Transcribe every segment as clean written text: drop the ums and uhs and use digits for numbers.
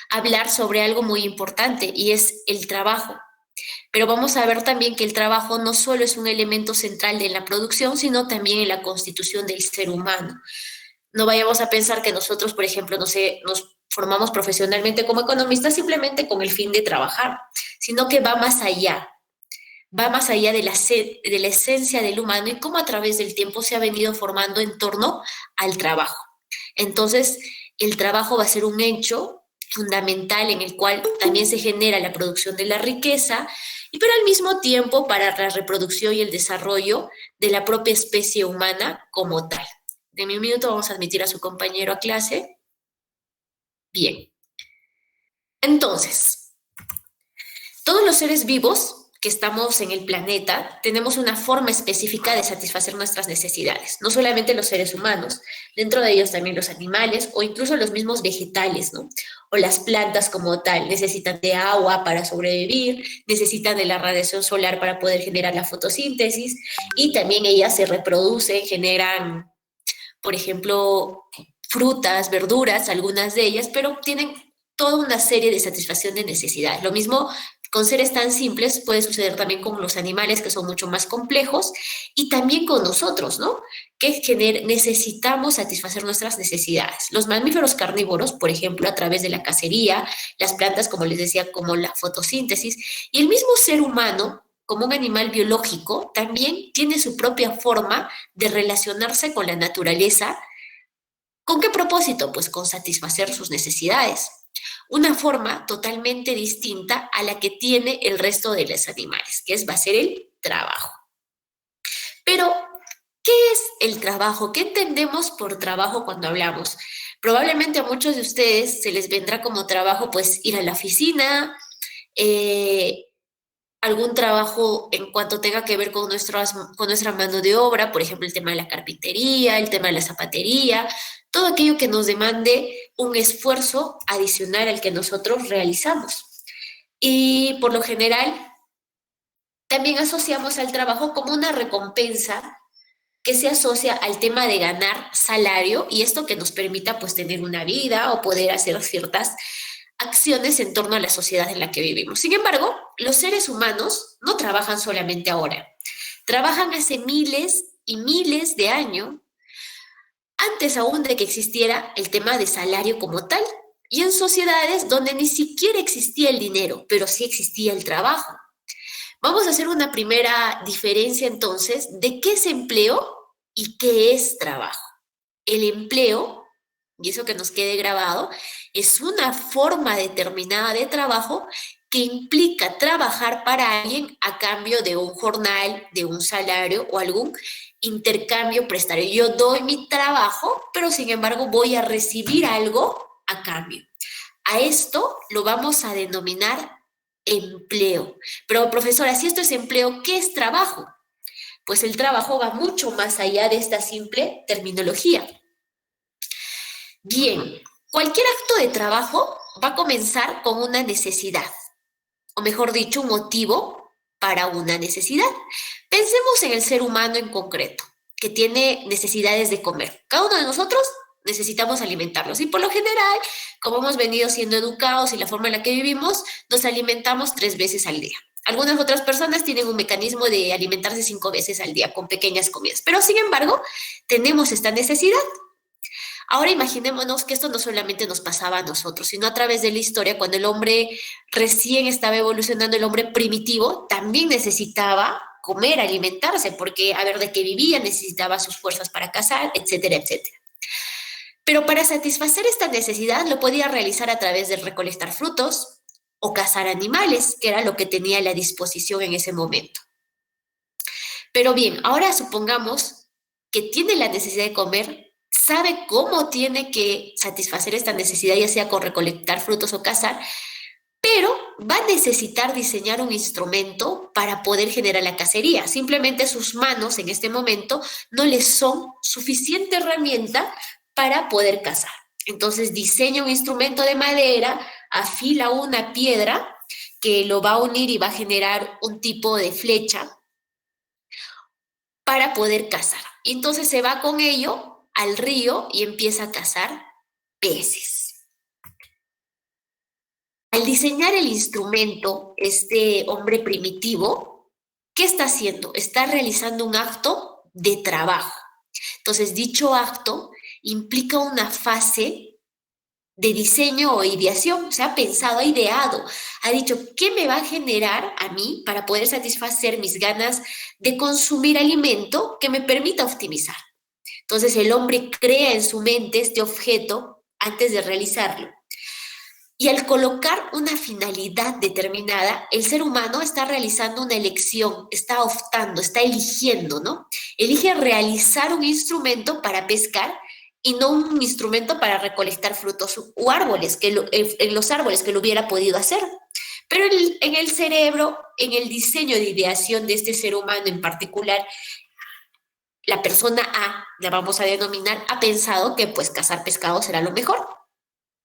hablar sobre algo muy importante y es el trabajo. Pero vamos a ver también que el trabajo no solo es un elemento central de la producción, sino también en la constitución del ser humano. No vayamos a pensar que nosotros, por ejemplo, no sé, nos formamos profesionalmente como economistas simplemente con el fin de trabajar, sino que va más allá de la esencia del humano y cómo a través del tiempo se ha venido formando en torno al trabajo. Entonces, el trabajo va a ser un hecho fundamental en el cual también se genera la producción de la riqueza, y pero al mismo tiempo para la reproducción y el desarrollo de la propia especie humana como tal. De mi minuto vamos a admitir a su compañero a clase. Bien. Entonces, todos los seres vivos que estamos en el planeta tenemos una forma específica de satisfacer nuestras necesidades, no solamente los seres humanos, dentro de ellos también los animales o incluso los mismos vegetales, ¿no? O las plantas como tal, necesitan de agua para sobrevivir, necesitan de la radiación solar para poder generar la fotosíntesis y también ellas se reproducen, generan, por ejemplo, frutas, verduras, algunas de ellas, pero tienen toda una serie de satisfacción de necesidades. Lo mismo con seres tan simples puede suceder también con los animales que son mucho más complejos y también con nosotros, ¿no? Necesitamos satisfacer nuestras necesidades. Los mamíferos carnívoros, por ejemplo, a través de la cacería, las plantas, como les decía, como la fotosíntesis, y el mismo ser humano, como un animal biológico, también tiene su propia forma de relacionarse con la naturaleza. ¿Con qué propósito? Pues con satisfacer sus necesidades. Una forma totalmente distinta a la que tiene el resto de los animales, va a ser el trabajo. Pero, ¿qué es el trabajo? ¿Qué entendemos por trabajo cuando hablamos? Probablemente a muchos de ustedes se les vendrá como trabajo pues ir a la oficina, eh, algún trabajo en cuanto tenga que ver con nuestra mano de obra, por ejemplo, el tema de la carpintería, el tema de la zapatería, todo aquello que nos demande un esfuerzo adicional al que nosotros realizamos. Y por lo general, también asociamos al trabajo como una recompensa que se asocia al tema de ganar salario y esto que nos permita pues tener una vida o poder hacer ciertas acciones en torno a la sociedad en la que vivimos. Sin embargo, los seres humanos no trabajan solamente ahora, trabajan hace miles y miles de años, antes aún de que existiera el tema de salario como tal, y en sociedades donde ni siquiera existía el dinero, pero sí existía el trabajo. Vamos a hacer una primera diferencia entonces de qué es empleo y qué es trabajo. El empleo, y eso que nos quede grabado, es una forma determinada de trabajo que implica trabajar para alguien a cambio de un jornal, de un salario o algún intercambio prestario. Yo doy mi trabajo, pero sin embargo voy a recibir algo a cambio. A esto lo vamos a denominar empleo. Pero profesora, si esto es empleo, ¿qué es trabajo? Pues el trabajo va mucho más allá de esta simple terminología. Bien, cualquier acto de trabajo va a comenzar con una necesidad, o mejor dicho, un motivo para una necesidad. Pensemos en el ser humano en concreto, que tiene necesidades de comer. Cada uno de nosotros necesitamos alimentarnos y por lo general, como hemos venido siendo educados y la forma en la que vivimos, nos alimentamos 3 veces al día. Algunas otras personas tienen un mecanismo de alimentarse 5 veces al día con pequeñas comidas, pero sin embargo, tenemos esta necesidad. Ahora imaginémonos que esto no solamente nos pasaba a nosotros, sino a través de la historia, cuando el hombre recién estaba evolucionando, el hombre primitivo también necesitaba comer, alimentarse, porque a ver de qué vivía, necesitaba sus fuerzas para cazar, etcétera, etcétera. Pero para satisfacer esta necesidad lo podía realizar a través de recolectar frutos o cazar animales, que era lo que tenía a la disposición en ese momento. Pero bien, ahora supongamos que tiene la necesidad de comer, sabe cómo tiene que satisfacer esta necesidad, ya sea con recolectar frutos o cazar, pero va a necesitar diseñar un instrumento para poder generar la cacería. Simplemente sus manos en este momento no les son suficiente herramienta para poder cazar. Entonces diseña un instrumento de madera, afila una piedra que lo va a unir y va a generar un tipo de flecha para poder cazar. Y entonces se va con ello al río y empieza a cazar peces. Al diseñar el instrumento, este hombre primitivo, ¿qué está haciendo? Está realizando un acto de trabajo. Entonces, dicho acto implica una fase de diseño o ideación, se ha pensado, ha ideado, ha dicho, ¿qué me va a generar a mí para poder satisfacer mis ganas de consumir alimento que me permita optimizar? Entonces el hombre crea en su mente este objeto antes de realizarlo. Y al colocar una finalidad determinada, el ser humano está realizando una elección, está optando, está eligiendo, ¿no? Elige realizar un instrumento para pescar y no un instrumento para recolectar frutos o árboles, en los árboles que lo hubiera podido hacer. Pero en el cerebro, en el diseño de ideación de este ser humano en particular, la persona A, la vamos a denominar, ha pensado que pues cazar pescado será lo mejor.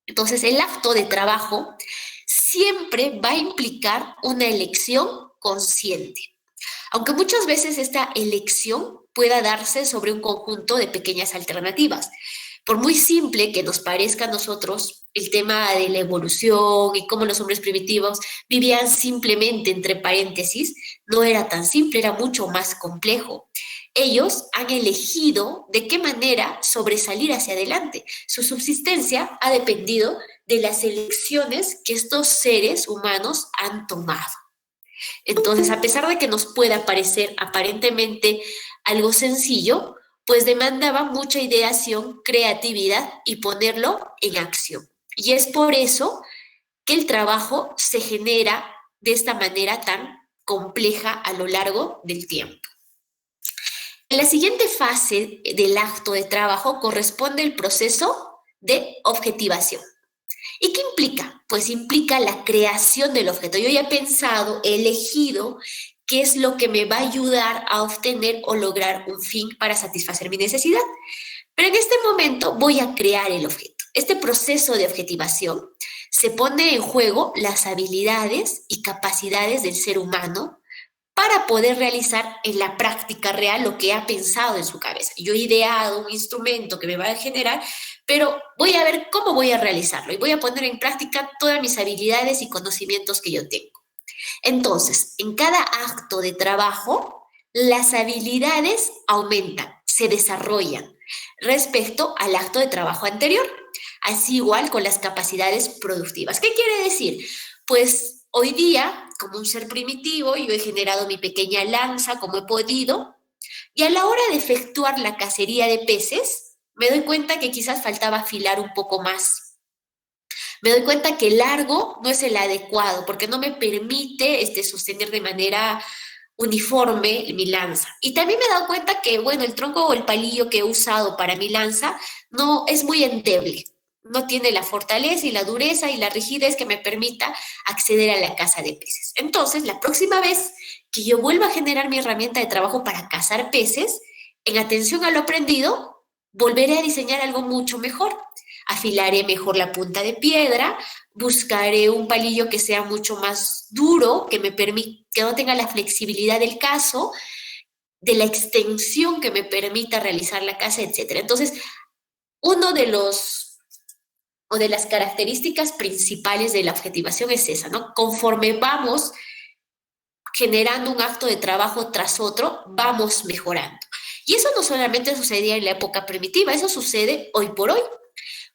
Entonces, el acto de trabajo siempre va a implicar una elección consciente, aunque muchas veces esta elección pueda darse sobre un conjunto de pequeñas alternativas. Por muy simple que nos parezca a nosotros el tema de la evolución y cómo los hombres primitivos vivían simplemente entre paréntesis, no era tan simple, era mucho más complejo. Ellos han elegido de qué manera sobresalir hacia adelante. Su subsistencia ha dependido de las elecciones que estos seres humanos han tomado. Entonces, a pesar de que nos pueda parecer aparentemente algo sencillo, pues demandaba mucha ideación, creatividad y ponerlo en acción. Y es por eso que el trabajo se genera de esta manera tan compleja a lo largo del tiempo. En la siguiente fase del acto de trabajo corresponde el proceso de objetivación. ¿Y qué implica? Pues implica la creación del objeto. Yo ya he pensado, he elegido qué es lo que me va a ayudar a obtener o lograr un fin para satisfacer mi necesidad. Pero en este momento voy a crear el objeto. Este proceso de objetivación se pone en juego las habilidades y capacidades del ser humano para poder realizar en la práctica real lo que ha pensado en su cabeza. Yo he ideado un instrumento que me va a generar, pero voy a ver cómo voy a realizarlo y voy a poner en práctica todas mis habilidades y conocimientos que yo tengo. Entonces, en cada acto de trabajo, las habilidades aumentan, se desarrollan respecto al acto de trabajo anterior. Así igual con las capacidades productivas. ¿Qué quiere decir? Pues hoy día, como un ser primitivo, yo he generado mi pequeña lanza como he podido, y a la hora de efectuar la cacería de peces, me doy cuenta que quizás faltaba afilar un poco más. Me doy cuenta que el largo no es el adecuado, porque no me permite sostener de manera uniforme mi lanza. Y también me he dado cuenta que, bueno, el tronco o el palillo que he usado para mi lanza no es muy endeble. No tiene la fortaleza y la dureza y la rigidez que me permita acceder a la caza de peces. Entonces, la próxima vez que yo vuelva a generar mi herramienta de trabajo para cazar peces, en atención a lo aprendido, volveré a diseñar algo mucho mejor. Afilaré mejor la punta de piedra, buscaré un palillo que sea mucho más duro, que me permita, que no tenga la flexibilidad del cazo, de la extensión que me permita realizar la caza, etc. Entonces, uno de los o de las características principales de la objetivación es esa, ¿no? Conforme vamos generando un acto de trabajo tras otro, vamos mejorando. Y eso no solamente sucedía en la época primitiva, eso sucede hoy por hoy.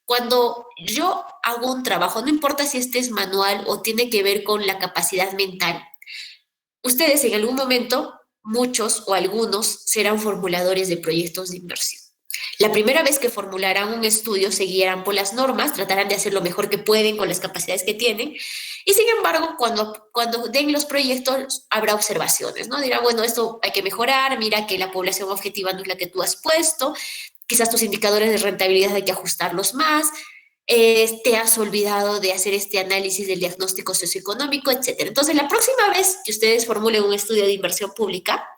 Cuando yo hago un trabajo, no importa si este es manual o tiene que ver con la capacidad mental, ustedes en algún momento, muchos o algunos, serán formuladores de proyectos de inversión. La primera vez que formularán un estudio, seguirán por las normas, tratarán de hacer lo mejor que pueden con las capacidades que tienen, y sin embargo, cuando den los proyectos, habrá observaciones, ¿no? Dirán, bueno, esto hay que mejorar, mira que la población objetiva no es la que tú has puesto, quizás tus indicadores de rentabilidad hay que ajustarlos más, te has olvidado de hacer este análisis del diagnóstico socioeconómico, etcétera. Entonces, la próxima vez que ustedes formulen un estudio de inversión pública,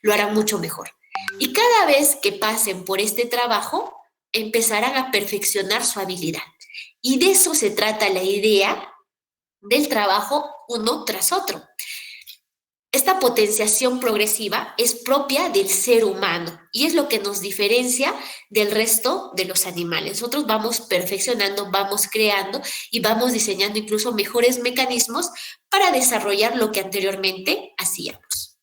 lo harán mucho mejor. Y cada vez que pasen por este trabajo, empezarán a perfeccionar su habilidad. Y de eso se trata la idea del trabajo uno tras otro. Esta potenciación progresiva es propia del ser humano y es lo que nos diferencia del resto de los animales. Nosotros vamos perfeccionando, vamos creando y vamos diseñando incluso mejores mecanismos para desarrollar lo que anteriormente hacíamos.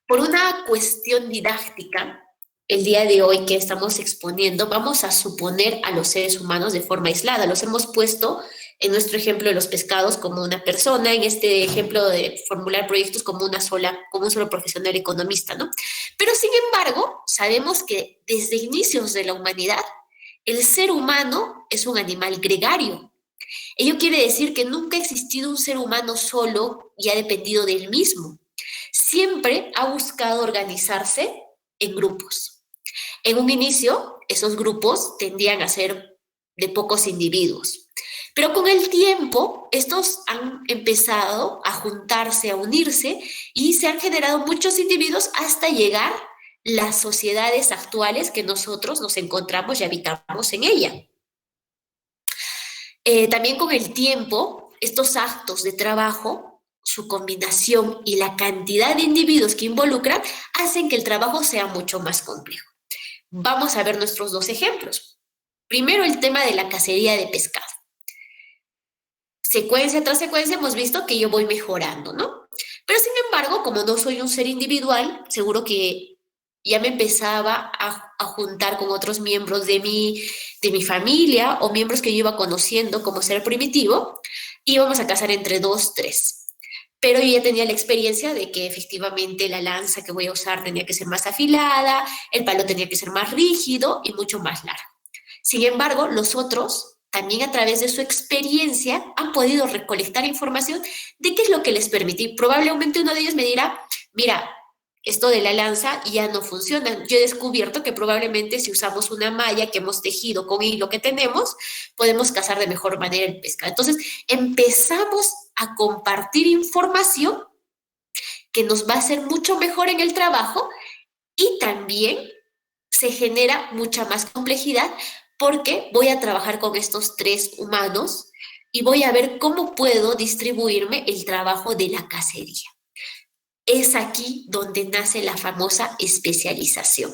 Por una cuestión didáctica, el día de hoy que estamos exponiendo, vamos a suponer a los seres humanos de forma aislada. Los hemos puesto en nuestro ejemplo de los pescados como una persona, en este ejemplo de formular proyectos como como un solo profesional economista, ¿no? Pero sin embargo, sabemos que desde inicios de la humanidad, el ser humano es un animal gregario. Ello quiere decir que nunca ha existido un ser humano solo y ha dependido de él mismo. Siempre ha buscado organizarse en grupos. En un inicio, esos grupos tendían a ser de pocos individuos, pero con el tiempo, estos han empezado a juntarse, a unirse y se han generado muchos individuos hasta llegar las sociedades actuales que nosotros nos encontramos y habitamos en ella. También con el tiempo, estos actos de trabajo, su combinación y la cantidad de individuos que involucran hacen que el trabajo sea mucho más complejo. Vamos a ver nuestros dos ejemplos. Primero, el tema de la cacería de pescado. Secuencia tras secuencia hemos visto que yo voy mejorando, ¿no? Pero sin embargo, como no soy un ser individual, seguro que ya me empezaba a juntar con otros miembros de mi familia o miembros que yo iba conociendo como ser primitivo, y íbamos a cazar entre dos, tres. Pero yo ya tenía la experiencia de que efectivamente la lanza que voy a usar tenía que ser más afilada, el palo tenía que ser más rígido y mucho más largo. Sin embargo, los otros también a través de su experiencia han podido recolectar información de qué es lo que les permite. Y probablemente uno de ellos me dirá, mira, esto de la lanza ya no funciona. Yo he descubierto que probablemente si usamos una malla que hemos tejido con hilo que tenemos, podemos cazar de mejor manera el pescado. Entonces, empezamos a compartir información que nos va a hacer mucho mejor en el trabajo y también se genera mucha más complejidad porque voy a trabajar con estos tres humanos y voy a ver cómo puedo distribuirme el trabajo de la cacería. Es aquí donde nace la famosa especialización.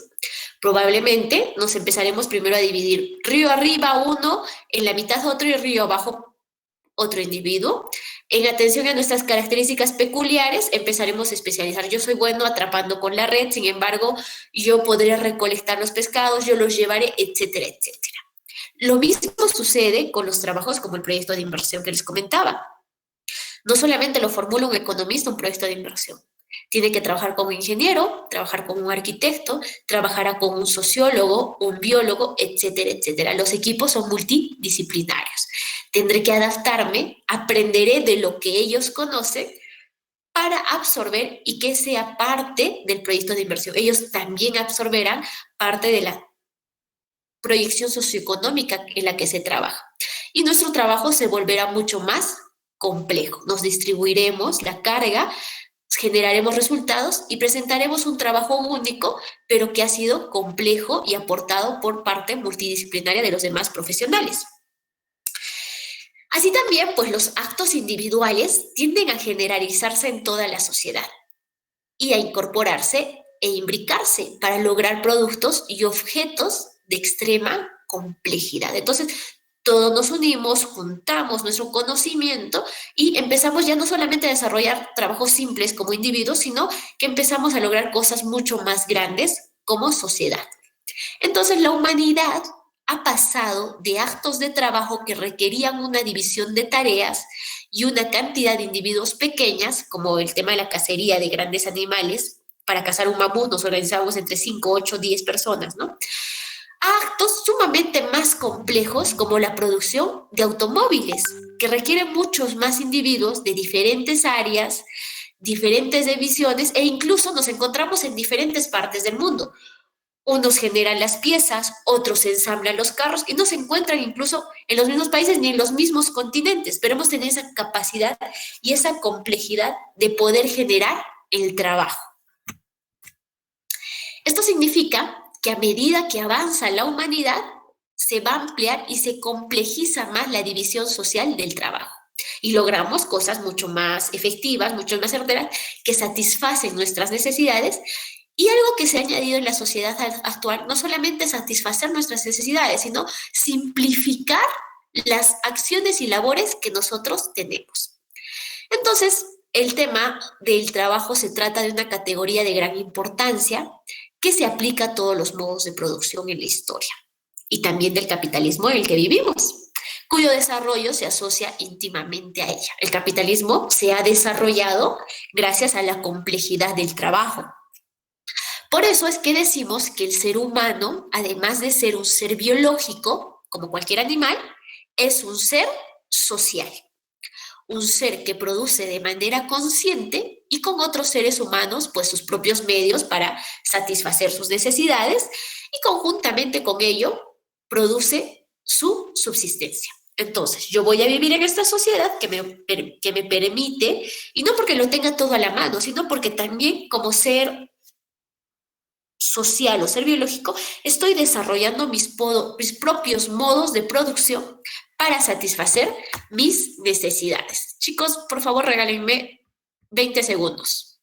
Probablemente nos empezaremos primero a dividir río arriba uno, en la mitad otro y río abajo otro individuo. En atención a nuestras características peculiares, empezaremos a especializar. Yo soy bueno atrapando con la red, sin embargo, yo podré recolectar los pescados, yo los llevaré, etcétera, etcétera. Lo mismo sucede con los trabajos como el proyecto de inversión que les comentaba. No solamente lo formula un economista un proyecto de inversión. Tiene que trabajar como ingeniero, trabajar como un arquitecto, trabajará con un sociólogo, un biólogo, etcétera, etcétera. Los equipos son multidisciplinarios. Tendré que adaptarme, aprenderé de lo que ellos conocen para absorber y que sea parte del proyecto de inversión. Ellos también absorberán parte de la proyección socioeconómica en la que se trabaja. Y nuestro trabajo se volverá mucho más complejo. Nos distribuiremos la carga, generaremos resultados y presentaremos un trabajo único, pero que ha sido complejo y aportado por parte multidisciplinaria de los demás profesionales. Así también, pues los actos individuales tienden a generalizarse en toda la sociedad y a incorporarse e imbricarse para lograr productos y objetos de extrema complejidad. Entonces, todos nos unimos, juntamos nuestro conocimiento y empezamos ya no solamente a desarrollar trabajos simples como individuos, sino que empezamos a lograr cosas mucho más grandes como sociedad. Entonces, la humanidad ha pasado de actos de trabajo que requerían una división de tareas y una cantidad de individuos pequeñas, como el tema de la cacería de grandes animales. Para cazar un mamut nos organizábamos entre 5, 8, 10 personas, ¿no? A actos sumamente más complejos como la producción de automóviles, que requieren muchos más individuos de diferentes áreas, diferentes divisiones e incluso nos encontramos en diferentes partes del mundo. Unos generan las piezas, otros ensamblan los carros y no se encuentran incluso en los mismos países ni en los mismos continentes, pero hemos tenido esa capacidad y esa complejidad de poder generar el trabajo. Esto significa que a medida que avanza la humanidad, se va a ampliar y se complejiza más la división social del trabajo. y logramos cosas mucho más efectivas, mucho más certeras, que satisfacen nuestras necesidades. Y algo que se ha añadido en la sociedad actual, no solamente satisfacer nuestras necesidades, sino simplificar las acciones y labores que nosotros tenemos. Entonces, el tema del trabajo se trata de una categoría de gran importancia que se aplica a todos los modos de producción en la historia y también del capitalismo en el que vivimos, cuyo desarrollo se asocia íntimamente a ella. El capitalismo se ha desarrollado gracias a la complejidad del trabajo. Por eso es que decimos que el ser humano, además de ser un ser biológico, como cualquier animal, es un ser social. Un ser que produce de manera consciente y con otros seres humanos, pues sus propios medios para satisfacer sus necesidades y conjuntamente con ello produce su subsistencia. Entonces, yo voy a vivir en esta sociedad que me permite, y no porque lo tenga todo a la mano, sino porque también como ser social o ser biológico, estoy desarrollando mis propios modos de producción para satisfacer mis necesidades. Chicos, por favor, regálenme 20 segundos.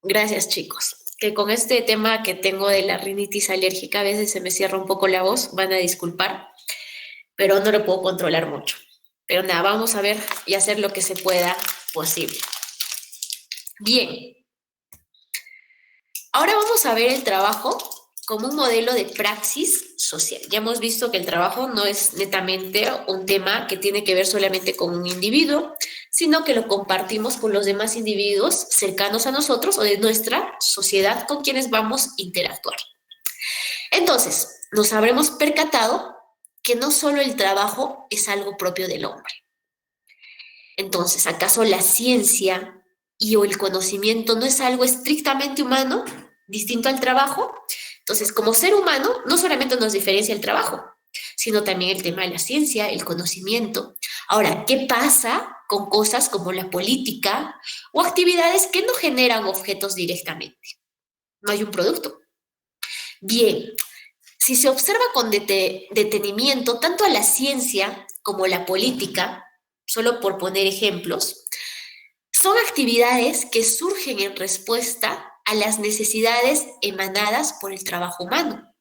Gracias, chicos. Que con este tema que tengo de la rinitis alérgica, a veces se me cierra un poco la voz, van a disculpar, pero no lo puedo controlar mucho. Pero nada, vamos a ver y hacer lo que se pueda posible. Bien, ahora vamos a ver el trabajo como un modelo de praxis social. Ya hemos visto que el trabajo no es netamente un tema que tiene que ver solamente con un individuo, sino que lo compartimos con los demás individuos cercanos a nosotros o de nuestra sociedad con quienes vamos a interactuar. Entonces, nos habremos percatado que no solo el trabajo es algo propio del hombre. Entonces, ¿acaso la ciencia o el conocimiento no es algo estrictamente humano, distinto al trabajo? Entonces, como ser humano, no solamente nos diferencia el trabajo, sino también el tema de la ciencia, el conocimiento. Ahora, ¿qué pasa con cosas como la política o actividades que no generan objetos directamente? No hay un producto. Bien, si se observa con detenimiento tanto a la ciencia como a la política, solo por poner ejemplos, son actividades que surgen en respuesta a las necesidades emanadas por el trabajo humano.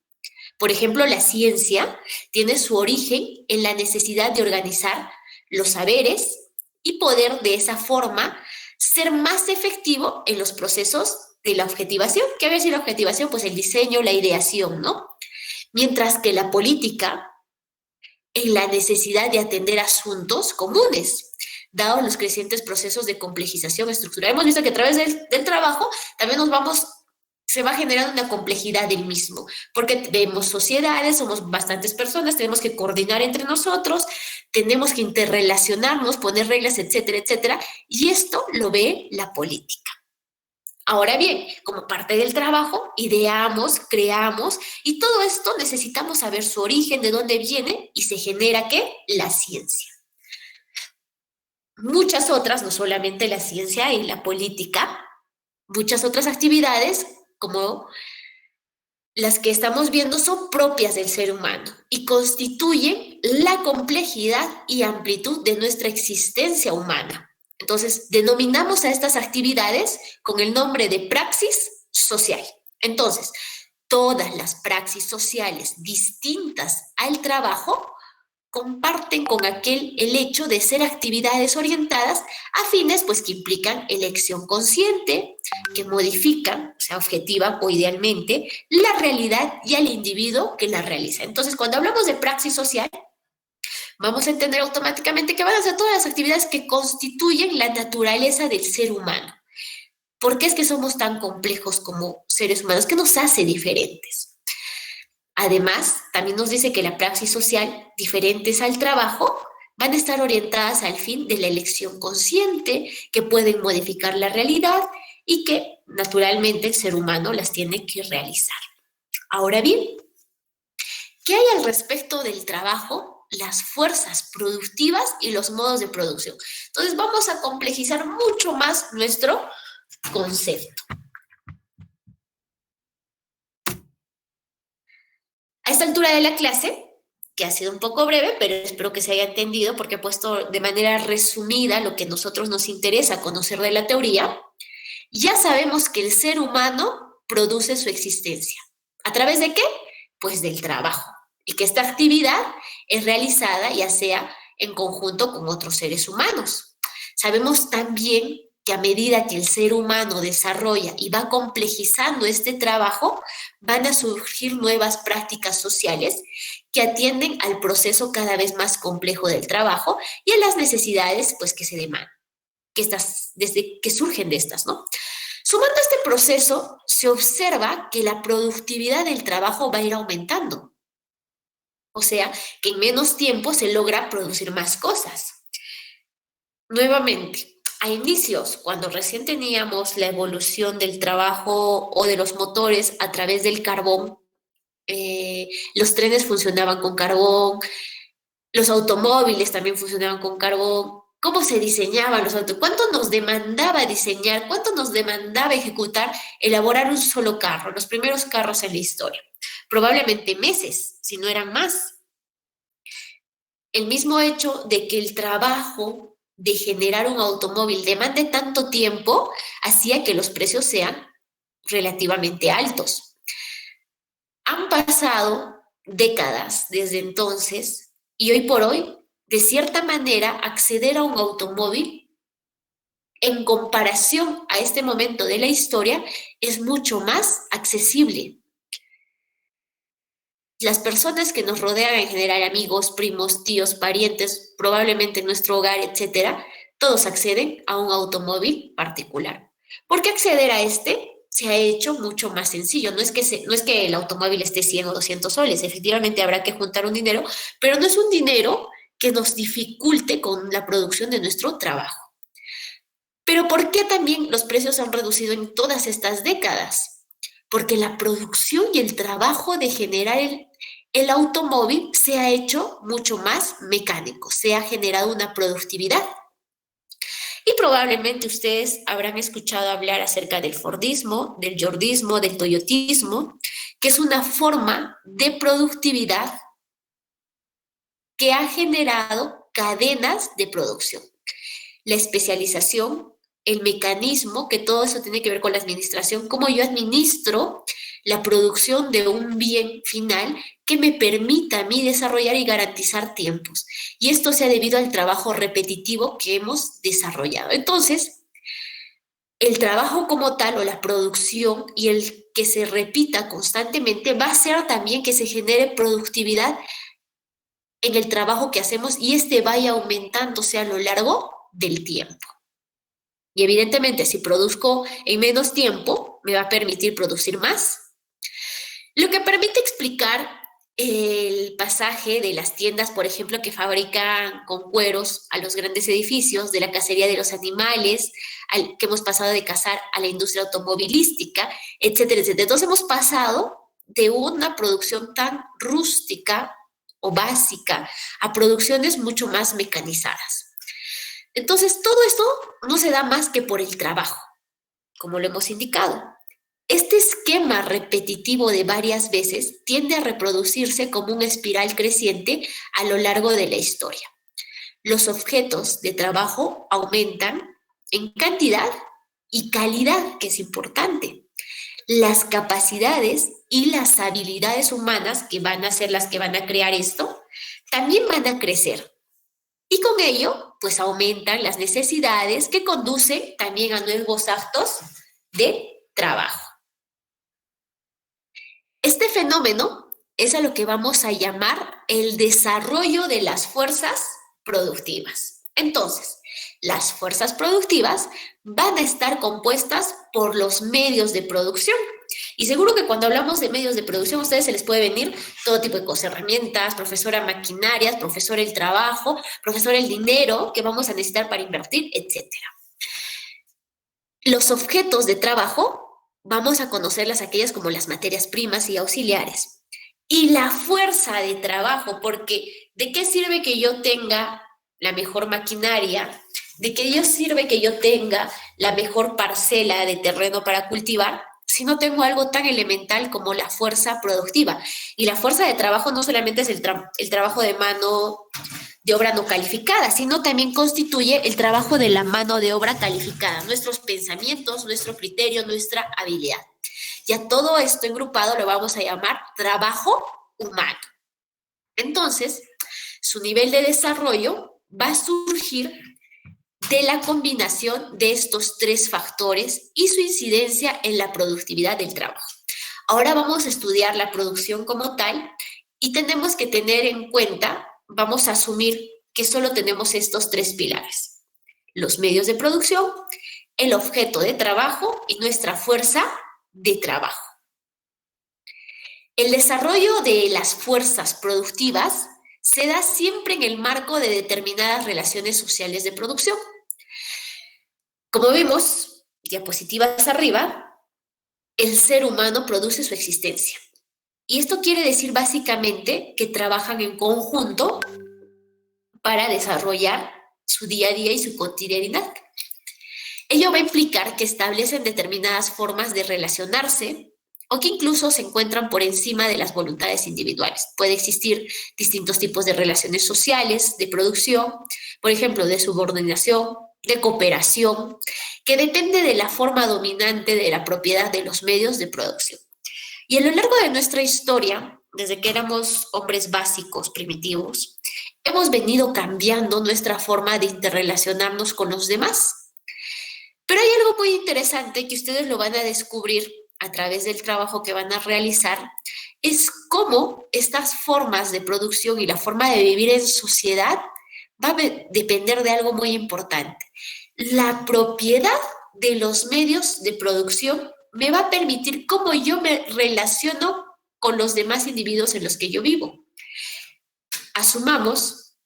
Por ejemplo, la ciencia tiene su origen en la necesidad de organizar los saberes y poder de esa forma ser más efectivo en los procesos de la objetivación. ¿Qué quiere decir la objetivación? Pues el diseño, la ideación, ¿no? Mientras que la política en la necesidad de atender asuntos comunes, dados los crecientes procesos de complejización estructural. Hemos visto que a través del trabajo también se va generando una complejidad del mismo, porque vemos sociedades, somos bastantes personas, tenemos que coordinar entre nosotros, tenemos que interrelacionarnos, poner reglas, etcétera, etcétera, y esto lo ve la política. Ahora bien, como parte del trabajo, ideamos, creamos, y todo esto necesitamos saber su origen, de dónde viene, y se genera, ¿qué? La ciencia. Muchas otras, no solamente la ciencia y la política, muchas otras actividades, como las que estamos viendo, son propias del ser humano y constituyen la complejidad y amplitud de nuestra existencia humana. Entonces, denominamos a estas actividades con el nombre de praxis social. Entonces, todas las praxis sociales distintas al trabajo comparten con el hecho de ser actividades orientadas a fines pues, que implican elección consciente, que modifican, o sea, objetiva o idealmente, la realidad y al individuo que la realiza. Entonces, cuando hablamos de praxis social, vamos a entender automáticamente que van a ser todas las actividades que constituyen la naturaleza del ser humano. ¿Por qué es que somos tan complejos como seres humanos? ¿Qué nos hace diferentes? Además, también nos dice que la praxis social, diferentes al trabajo, van a estar orientadas al fin de la elección consciente, que pueden modificar la realidad y que naturalmente el ser humano las tiene que realizar. Ahora bien, ¿qué hay al respecto del trabajo, las fuerzas productivas y los modos de producción? Entonces vamos a complejizar mucho más nuestro concepto. A esta altura de la clase, que ha sido un poco breve, pero espero que se haya entendido porque he puesto de manera resumida lo que a nosotros nos interesa conocer de la teoría, ya sabemos que el ser humano produce su existencia. ¿A través de qué? Pues del trabajo. Y que esta actividad es realizada ya sea en conjunto con otros seres humanos. Sabemos también que a medida que el ser humano desarrolla y va complejizando este trabajo, van a surgir nuevas prácticas sociales que atienden al proceso cada vez más complejo del trabajo y a las necesidades pues, que se demandan, desde que surgen de estas, ¿no? Sumando a este proceso, se observa que la productividad del trabajo va a ir aumentando. O sea, que en menos tiempo se logra producir más cosas. Nuevamente, a inicios, cuando recién teníamos la evolución del trabajo o de los motores a través del carbón, los trenes funcionaban con carbón, los automóviles también funcionaban con carbón. ¿Cómo se diseñaban los autos? ¿Cuánto nos demandaba diseñar? ¿Cuánto nos demandaba ejecutar, elaborar un solo carro? Los primeros carros en la historia. Probablemente meses, si no eran más. El mismo hecho de que el trabajo de generar un automóvil demande tanto tiempo hacía que los precios sean relativamente altos. Han pasado décadas desde entonces y hoy por hoy, de cierta manera, acceder a un automóvil en comparación a este momento de la historia es mucho más accesible. Las personas que nos rodean en general, amigos, primos, tíos, parientes, probablemente en nuestro hogar, etcétera, todos acceden a un automóvil particular. ¿Por qué acceder a este? Se ha hecho mucho más sencillo. No es que el automóvil esté 100 o 200 soles, efectivamente habrá que juntar un dinero, pero no es un dinero que nos dificulte con la producción de nuestro trabajo. Pero ¿por qué también los precios han reducido en todas estas décadas? Porque la producción y el trabajo de generar el automóvil se ha hecho mucho más mecánico, se ha generado una productividad. Y probablemente ustedes habrán escuchado hablar acerca del Fordismo, del Yordismo, del Toyotismo, que es una forma de productividad que ha generado cadenas de producción. La especialización, el mecanismo, que todo eso tiene que ver con la administración, cómo yo administro la producción de un bien final que me permita a mí desarrollar y garantizar tiempos. Y esto se ha debido al trabajo repetitivo que hemos desarrollado. Entonces, el trabajo como tal o la producción y el que se repita constantemente va a hacer también que se genere productividad en el trabajo que hacemos y este vaya aumentándose a lo largo del tiempo. Y evidentemente, si produzco en menos tiempo, me va a permitir producir más. Lo que permite explicar el pasaje de las tiendas, por ejemplo, que fabrican con cueros a los grandes edificios, de la cacería de los animales, que hemos pasado de cazar a la industria automovilística, etcétera, etcétera. Entonces hemos pasado de una producción tan rústica o básica a producciones mucho más mecanizadas. Entonces, todo esto no se da más que por el trabajo, como lo hemos indicado. Este esquema repetitivo de varias veces tiende a reproducirse como una espiral creciente a lo largo de la historia. Los objetos de trabajo aumentan en cantidad y calidad, que es importante. Las capacidades y las habilidades humanas, que van a ser las que van a crear esto, también van a crecer. Y con ello, pues aumentan las necesidades que conducen también a nuevos actos de trabajo. Este fenómeno es a lo que vamos a llamar el desarrollo de las fuerzas productivas. Entonces, las fuerzas productivas van a estar compuestas por los medios de producción. Y seguro que cuando hablamos de medios de producción, a ustedes se les puede venir todo tipo de cosas, herramientas, profesora maquinarias, profesor el trabajo, profesor el dinero que vamos a necesitar para invertir, etc. Los objetos de trabajo, vamos a conocerlas aquellas como las materias primas y auxiliares. Y la fuerza de trabajo, porque ¿de qué sirve que yo tenga la mejor maquinaria? ¿De qué sirve que yo tenga la mejor parcela de terreno para cultivar si no tengo algo tan elemental como la fuerza productiva? Y la fuerza de trabajo no solamente es el trabajo de mano de obra no calificada, sino también constituye el trabajo de la mano de obra calificada, nuestros pensamientos, nuestro criterio, nuestra habilidad. Y a todo esto engrupado lo vamos a llamar trabajo humano. Entonces, su nivel de desarrollo va a surgir de la combinación de estos tres factores y su incidencia en la productividad del trabajo. Ahora vamos a estudiar la producción como tal y tenemos que tener en cuenta, vamos a asumir que solo tenemos estos tres pilares: los medios de producción, el objeto de trabajo y nuestra fuerza de trabajo. El desarrollo de las fuerzas productivas se da siempre en el marco de determinadas relaciones sociales de producción. Como vimos, diapositivas arriba, el ser humano produce su existencia. Y esto quiere decir básicamente que trabajan en conjunto para desarrollar su día a día y su cotidianidad. Ello va a implicar que establecen determinadas formas de relacionarse o que incluso se encuentran por encima de las voluntades individuales. Puede existir distintos tipos de relaciones sociales, de producción, por ejemplo, de subordinación, de cooperación, que depende de la forma dominante de la propiedad de los medios de producción. Y a lo largo de nuestra historia, desde que éramos hombres básicos, primitivos, hemos venido cambiando nuestra forma de interrelacionarnos con los demás. Pero hay algo muy interesante que ustedes lo van a descubrir a través del trabajo que van a realizar, es cómo estas formas de producción y la forma de vivir en sociedad va a depender de algo muy importante. La propiedad de los medios de producción me va a permitir cómo yo me relaciono con los demás individuos en los que yo vivo. Asumamos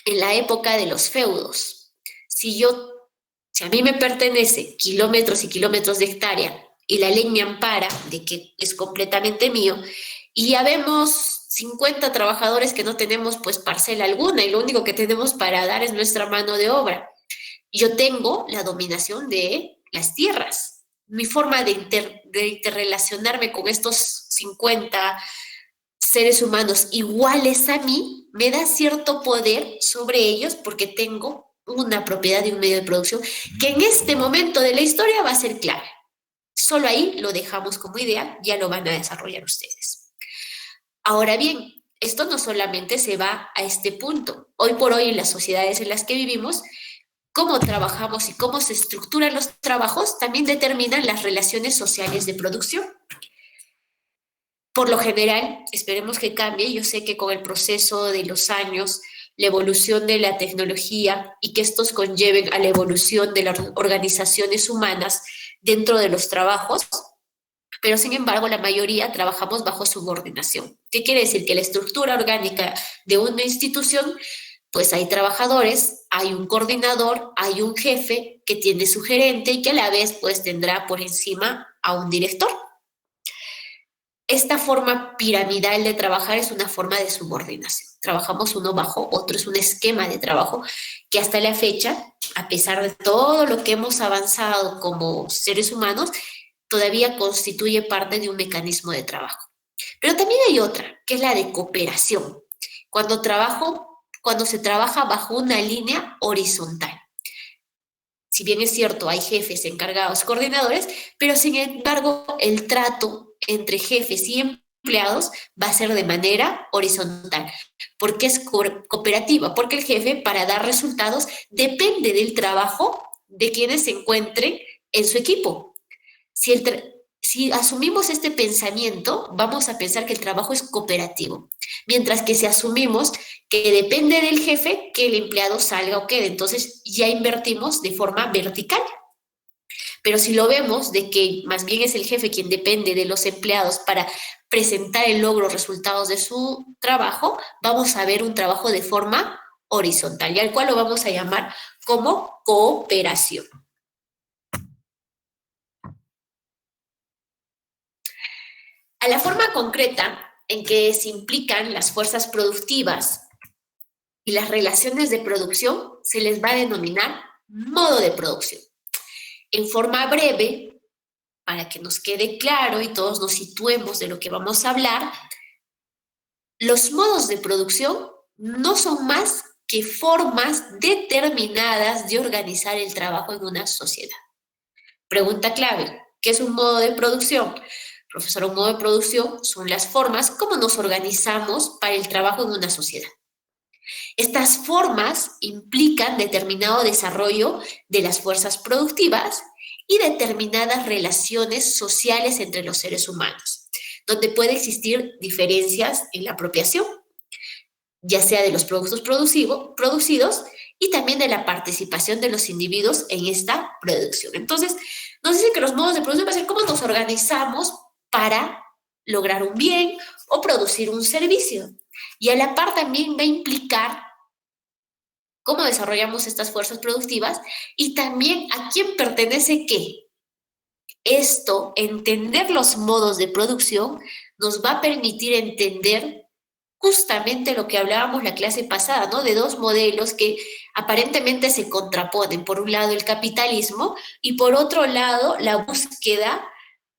en la época de los feudos, si a mí me pertenece kilómetros y kilómetros de hectárea y la ley me ampara de que es completamente mío, y ya vemos 50 trabajadores que no tenemos pues parcela alguna y lo único que tenemos para dar es nuestra mano de obra. Yo tengo la dominación de las tierras. Mi forma de interrelacionarme con estos 50 seres humanos iguales a mí me da cierto poder sobre ellos porque tengo una propiedad de un medio de producción que en este momento de la historia va a ser clave. Solo ahí lo dejamos como idea, ya lo van a desarrollar ustedes. Ahora bien, esto no solamente se va a este punto. Hoy por hoy en las sociedades en las que vivimos, cómo trabajamos y cómo se estructuran los trabajos también determinan las relaciones sociales de producción. Por lo general, esperemos que cambie. Yo sé que con el proceso de los años, la evolución de la tecnología y que estos conlleven a la evolución de las organizaciones humanas dentro de los trabajos, pero sin embargo la mayoría trabajamos bajo subordinación. ¿Qué quiere decir? Que la estructura orgánica de una institución, pues hay trabajadores, hay un coordinador, hay un jefe que tiene su gerente y que a la vez pues tendrá por encima a un director. Esta forma piramidal de trabajar es una forma de subordinación. Trabajamos uno bajo otro, es un esquema de trabajo que hasta la fecha, a pesar de todo lo que hemos avanzado como seres humanos, todavía constituye parte de un mecanismo de trabajo. Pero también hay otra, que es la de cooperación, cuando se trabaja bajo una línea horizontal. Si bien es cierto, hay jefes, encargados, coordinadores, pero sin embargo el trato entre jefes y empleados va a ser de manera horizontal. ¿Por qué es cooperativa? Porque el jefe, para dar resultados, depende del trabajo de quienes se encuentren en su equipo. Si asumimos este pensamiento, vamos a pensar que el trabajo es cooperativo, mientras que si asumimos que depende del jefe que el empleado salga o quede, entonces ya invertimos de forma vertical. Pero si lo vemos de que más bien es el jefe quien depende de los empleados para presentar el logro, resultados de su trabajo, vamos a ver un trabajo de forma horizontal, y al cual lo vamos a llamar como cooperación. A la forma concreta en que se implican las fuerzas productivas y las relaciones de producción se les va a denominar modo de producción. En forma breve, para que nos quede claro y todos nos situemos de lo que vamos a hablar, los modos de producción no son más que formas determinadas de organizar el trabajo en una sociedad. Pregunta clave, ¿qué es un modo de producción? Profesor, un modo de producción son las formas como nos organizamos para el trabajo en una sociedad. Estas formas implican determinado desarrollo de las fuerzas productivas y determinadas relaciones sociales entre los seres humanos, donde puede existir diferencias en la apropiación, ya sea de los productos producidos y también de la participación de los individuos en esta producción. Entonces, nos dicen que los modos de producción va a ser cómo nos organizamos para lograr un bien o producir un servicio. Y a la par también va a implicar cómo desarrollamos estas fuerzas productivas y también a quién pertenece qué. Esto, entender los modos de producción, nos va a permitir entender justamente lo que hablábamos la clase pasada, ¿no? De dos modelos que aparentemente se contraponen. Por un lado el capitalismo y por otro lado la búsqueda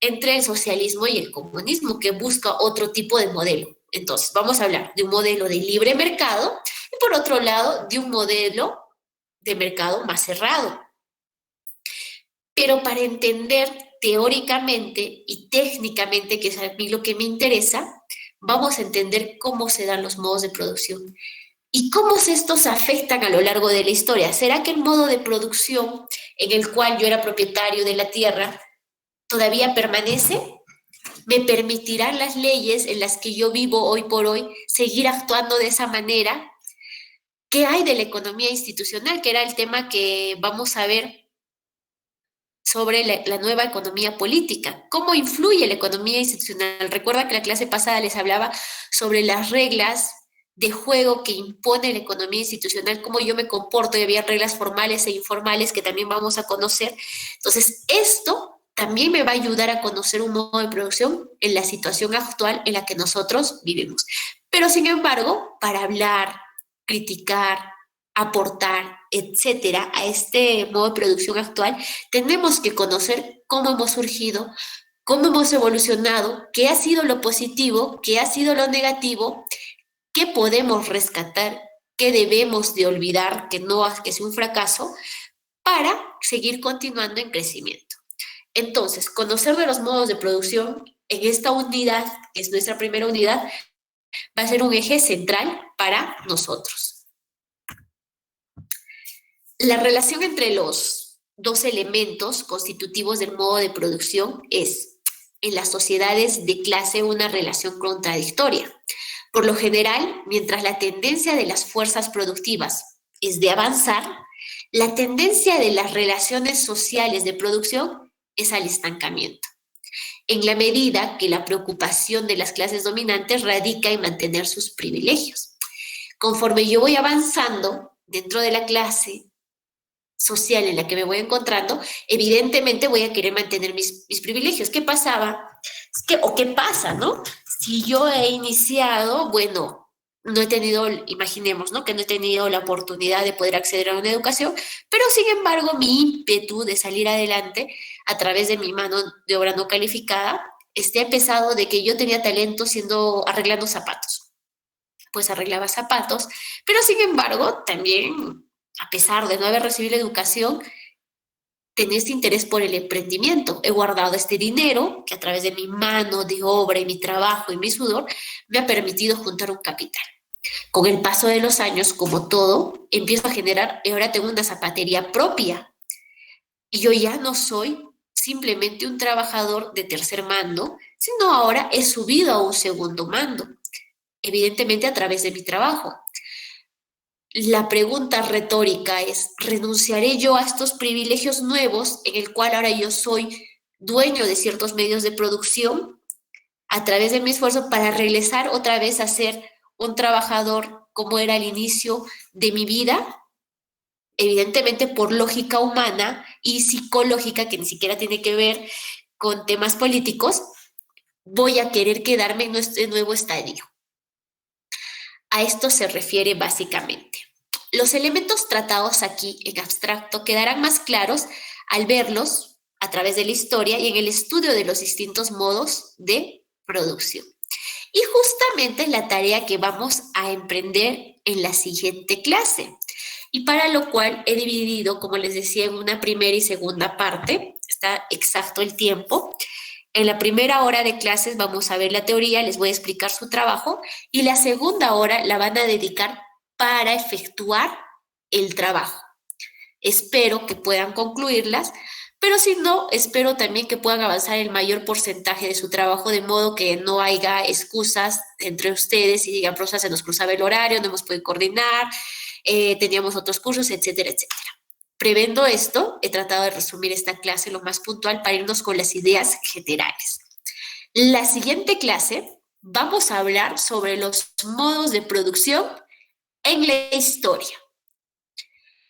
entre el socialismo y el comunismo, que busca otro tipo de modelo. Entonces, vamos a hablar de un modelo de libre mercado y por otro lado de un modelo de mercado más cerrado. Pero para entender teóricamente y técnicamente, que es a mí lo que me interesa, vamos a entender cómo se dan los modos de producción y cómo estos afectan a lo largo de la historia. ¿Será que el modo de producción en el cual yo era propietario de la tierra todavía permanece? ¿Me permitirán las leyes en las que yo vivo hoy por hoy seguir actuando de esa manera? ¿Qué hay de la economía institucional? Que era el tema que vamos a ver sobre la nueva economía política. ¿Cómo influye la economía institucional? Recuerda que la clase pasada les hablaba sobre las reglas de juego que impone la economía institucional, cómo yo me comporto, y había reglas formales e informales que también vamos a conocer. Entonces, esto también me va a ayudar a conocer un modo de producción en la situación actual en la que nosotros vivimos. Pero, sin embargo, para hablar, criticar, aportar, etcétera, a este modo de producción actual, tenemos que conocer cómo hemos surgido, cómo hemos evolucionado, qué ha sido lo positivo, qué ha sido lo negativo, qué podemos rescatar, qué debemos de olvidar, que no que es un fracaso, para seguir continuando en crecimiento. Entonces, conocer de los modos de producción en esta unidad, que es nuestra primera unidad, va a ser un eje central para nosotros. La relación entre los dos elementos constitutivos del modo de producción es, en las sociedades de clase, una relación contradictoria. Por lo general, mientras la tendencia de las fuerzas productivas es de avanzar, la tendencia de las relaciones sociales de producción es al estancamiento, en la medida que la preocupación de las clases dominantes radica en mantener sus privilegios. Conforme yo voy avanzando dentro de la clase social en la que me voy encontrando, evidentemente voy a querer mantener mis privilegios. ¿Qué pasaba? O qué pasa, ¿no? Si yo he iniciado, bueno, no he tenido, imaginemos, ¿no? Que no he tenido la oportunidad de poder acceder a una educación, pero sin embargo mi ímpetu de salir adelante a través de mi mano de obra no calificada, ha empezado de que yo tenía talento arreglando zapatos. Pues arreglaba zapatos, pero sin embargo también, a pesar de no haber recibido la educación, tenía este interés por el emprendimiento. He guardado este dinero que a través de mi mano de obra y mi trabajo y mi sudor me ha permitido juntar un capital. Con el paso de los años, como todo, empiezo a generar, y ahora tengo una zapatería propia. Y yo ya no soy simplemente un trabajador de tercer mando, sino ahora he subido a un segundo mando, evidentemente a través de mi trabajo. La pregunta retórica es, ¿renunciaré yo a estos privilegios nuevos en el cual ahora yo soy dueño de ciertos medios de producción a través de mi esfuerzo para regresar otra vez a ser un trabajador como era al inicio de mi vida? Evidentemente por lógica humana y psicológica, que ni siquiera tiene que ver con temas políticos, voy a querer quedarme en este nuevo estadio. A esto se refiere básicamente. Los elementos tratados aquí en abstracto quedarán más claros al verlos a través de la historia y en el estudio de los distintos modos de producción. Y justamente la tarea que vamos a emprender en la siguiente clase. Y para lo cual he dividido, como les decía, en una primera y segunda parte. Está exacto el tiempo. En la primera hora de clases vamos a ver la teoría, les voy a explicar su trabajo y la segunda hora la van a dedicar para efectuar el trabajo. Espero que puedan concluirlas, pero si no, espero también que puedan avanzar el mayor porcentaje de su trabajo, de modo que no haya excusas entre ustedes y digan, profesor, se nos cruzaba el horario, no hemos podido coordinar, teníamos otros cursos, etcétera, etcétera. Prevendo esto, he tratado de resumir esta clase lo más puntual para irnos con las ideas generales. La siguiente clase vamos a hablar sobre los modos de producción en la historia.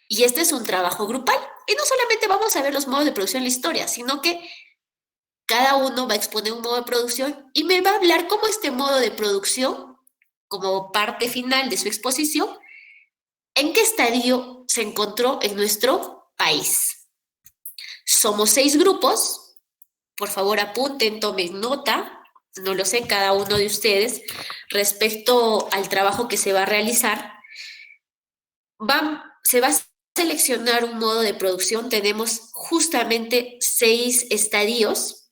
Y este es un trabajo grupal. Y no solamente vamos a ver los modos de producción en la historia, sino que cada uno va a exponer un modo de producción y me va a hablar cómo este modo de producción, como parte final de su exposición, en qué estadio se encontró en nuestro país. Somos 6 grupos. Por favor, apunten, tomen nota. No lo sé, cada uno de ustedes, respecto al trabajo que se va a realizar. Se va a seleccionar un modo de producción. Tenemos justamente 6 estadios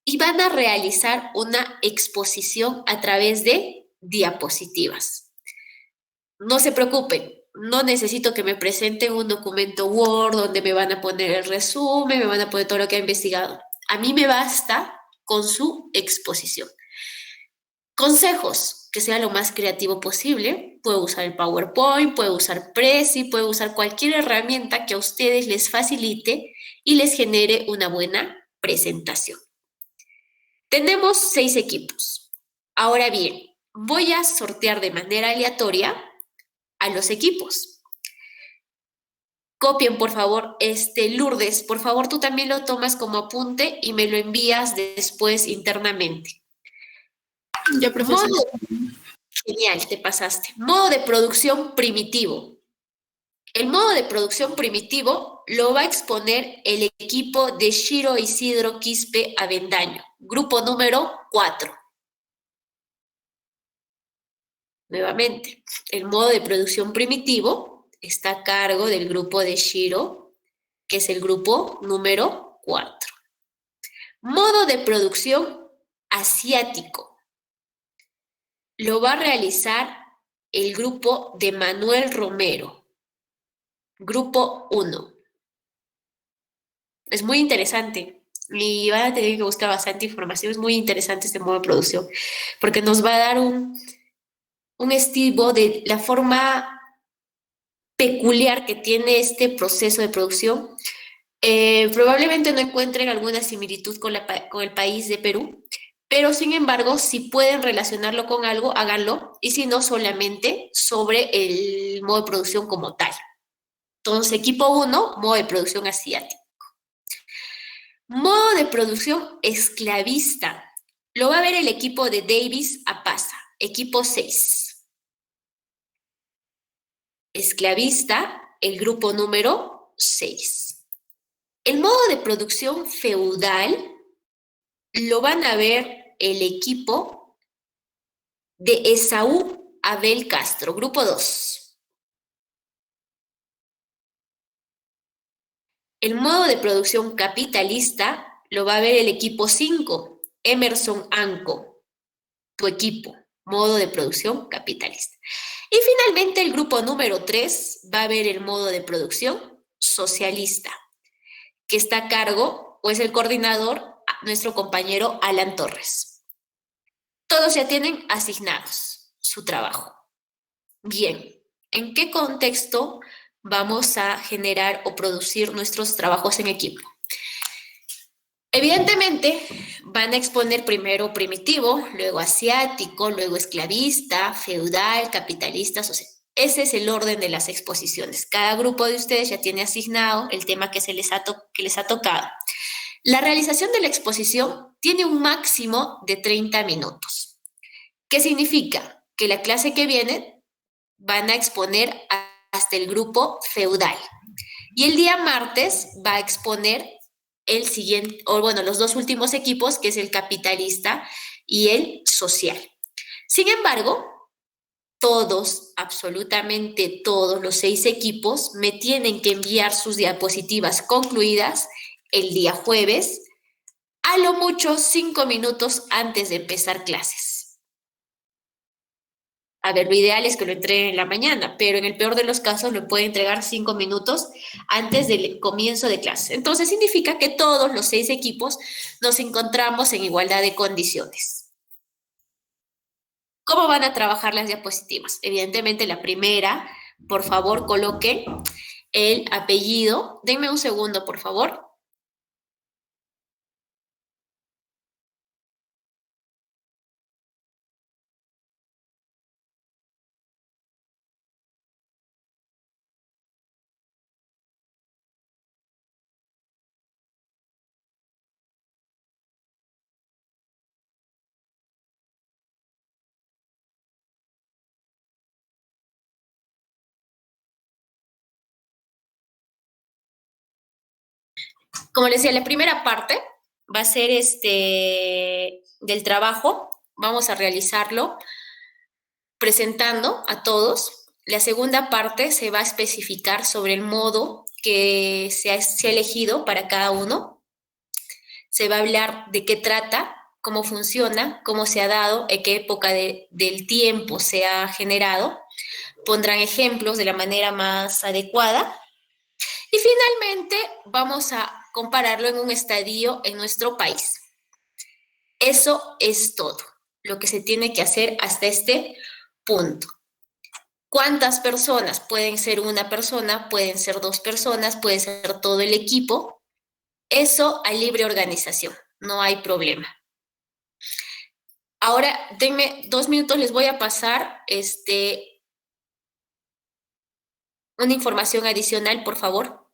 y van a realizar una exposición a través de diapositivas. No se preocupen, no necesito que me presenten un documento Word donde me van a poner el resumen, me van a poner todo lo que he investigado. A mí me basta con su exposición. Consejos, que sea lo más creativo posible. Puedo usar el PowerPoint, puedo usar Prezi, puedo usar cualquier herramienta que a ustedes les facilite y les genere una buena presentación. Tenemos 6 equipos. Ahora bien, voy a sortear de manera aleatoria a los equipos. Copien, por favor, Lourdes, por favor, tú también lo tomas como apunte y me lo envías después internamente. Ya, profesor. Genial, te pasaste. Modo de producción primitivo. El modo de producción primitivo lo va a exponer el equipo de Shiro Isidro Quispe Avendaño, grupo número 4. Nuevamente, el modo de producción primitivo está a cargo del grupo de Shiro, que es el grupo número 4. Modo de producción asiático. Lo va a realizar el grupo de Manuel Romero, grupo 1. Es muy interesante y van a tener que buscar bastante información. Es muy interesante este modo de producción porque nos va a dar un estilo de la forma peculiar que tiene este proceso de producción. Probablemente no encuentren alguna similitud con el país de Perú, pero sin embargo, si pueden relacionarlo con algo, háganlo, y si no, solamente sobre el modo de producción como tal. Entonces, equipo 1, modo de producción asiático. Modo de producción esclavista. Lo va a ver el equipo de Davis Apaza, equipo 6. Esclavista, el grupo número 6. El modo de producción feudal lo van a ver el equipo de Esaú Abel Castro, grupo 2. El modo de producción capitalista lo va a ver el equipo 5, Emerson Anco, tu equipo, modo de producción capitalista. Y finalmente el grupo número 3 va a ver el modo de producción socialista, que está a cargo, o es el coordinador, nuestro compañero Alan Torres. Todos ya tienen asignados su trabajo. Bien, ¿en qué contexto vamos a generar o producir nuestros trabajos en equipo? Evidentemente, van a exponer primero primitivo, luego asiático, luego esclavista, feudal, capitalista, social. Ese es el orden de las exposiciones. Cada grupo de ustedes ya tiene asignado el tema que les ha tocado. La realización de la exposición tiene un máximo de 30 minutos. ¿Qué significa? Que la clase que viene van a exponer hasta el grupo feudal. Y el día martes va a exponer el siguiente, o bueno, los dos últimos equipos, que es el capitalista y el social. Sin embargo, todos, absolutamente todos los 6 equipos me tienen que enviar sus diapositivas concluidas el día jueves, a lo mucho 5 minutos antes de empezar clases. A ver, lo ideal es que lo entreguen en la mañana, pero en el peor de los casos lo pueden entregar 5 minutos antes del comienzo de clase. Entonces significa que todos los 6 equipos nos encontramos en igualdad de condiciones. ¿Cómo van a trabajar las diapositivas? Evidentemente la primera, por favor, coloquen el apellido. Denme un segundo, por favor. Como les decía, la primera parte va a ser del trabajo. Vamos a realizarlo presentando a todos. La segunda parte se va a especificar sobre el modo que se ha elegido para cada uno. Se va a hablar de qué trata, cómo funciona, cómo se ha dado, en qué época del tiempo se ha generado. Pondrán ejemplos de la manera más adecuada. Y finalmente vamos a compararlo en un estadio en nuestro país. Eso es todo lo que se tiene que hacer hasta este punto. ¿Cuántas personas? Pueden ser una persona, pueden ser 2 personas, puede ser todo el equipo. Eso a libre organización, no hay problema. Ahora, denme 2 minutos, les voy a pasar una información adicional, por favor.